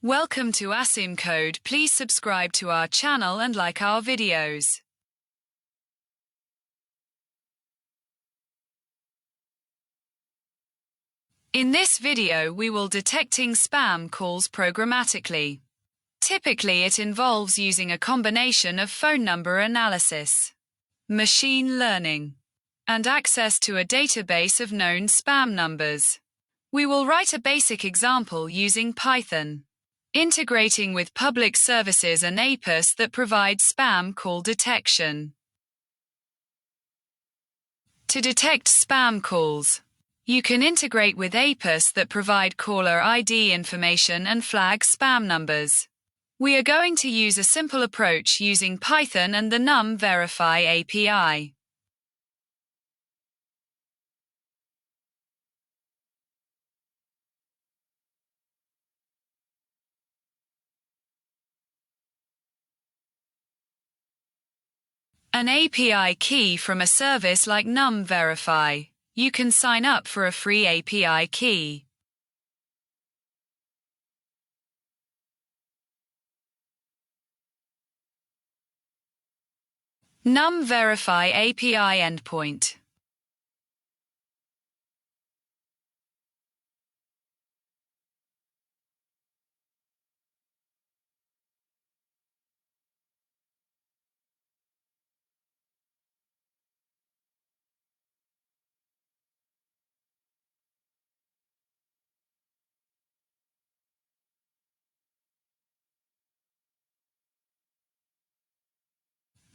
Welcome to ASIM Code. Please subscribe to our channel and like our videos. In this video we will detecting spam calls programmatically. Typically it involves using a combination of phone number analysis, machine learning, and access to a database of known spam numbers. We will write a basic example using Python, integrating with public services and APIs that provide spam call detection. To detect spam calls, you can integrate with APIs that provide caller ID information and flag spam numbers. We are going to use a simple approach using Python and the num-verify API. An API key from a service like num-verify. You can sign up for a free API key. Num-verify API endpoint.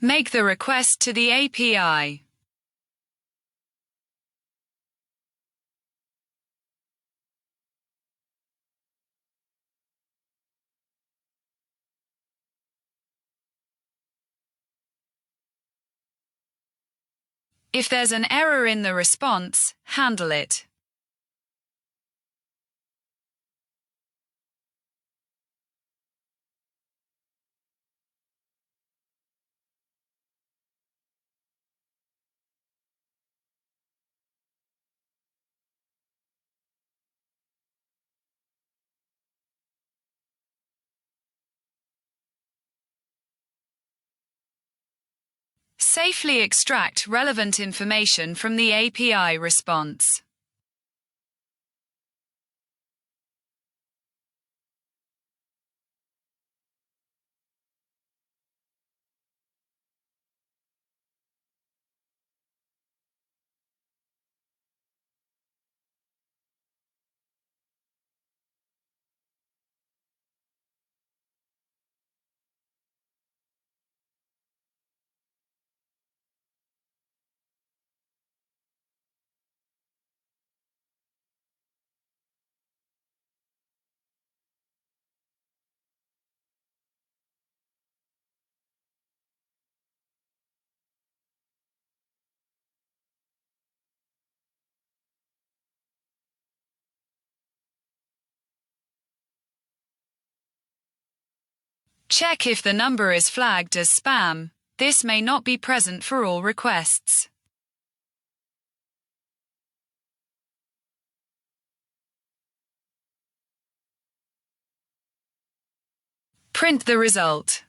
Make the request to the API. If there's an error in the response, handle it. Safely extract relevant information from the API response. Check if the number is flagged as spam. This may not be present for all requests. Print the result.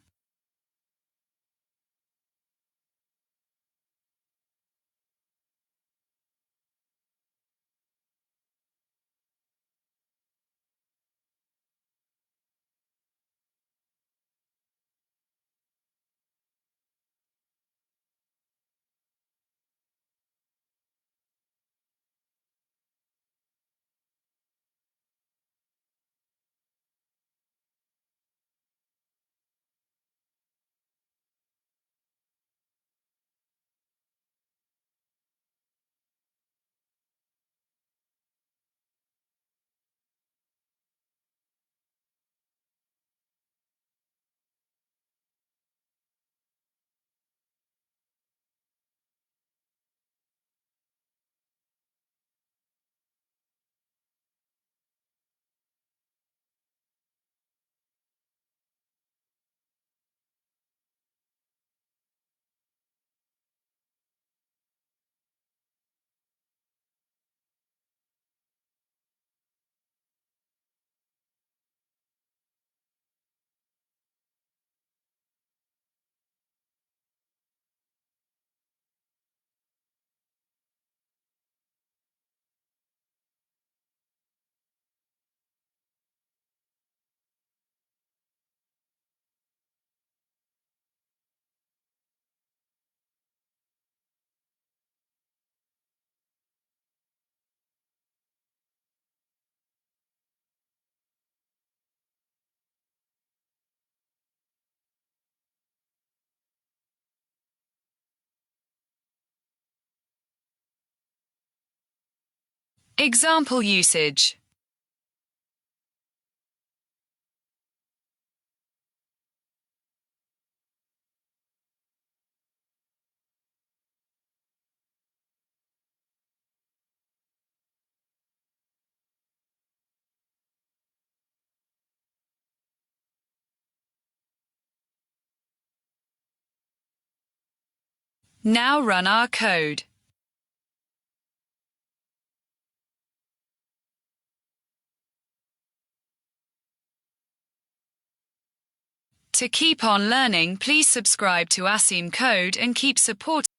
Example usage. Now run our code. To keep on learning, please subscribe to Asim Code and keep supporting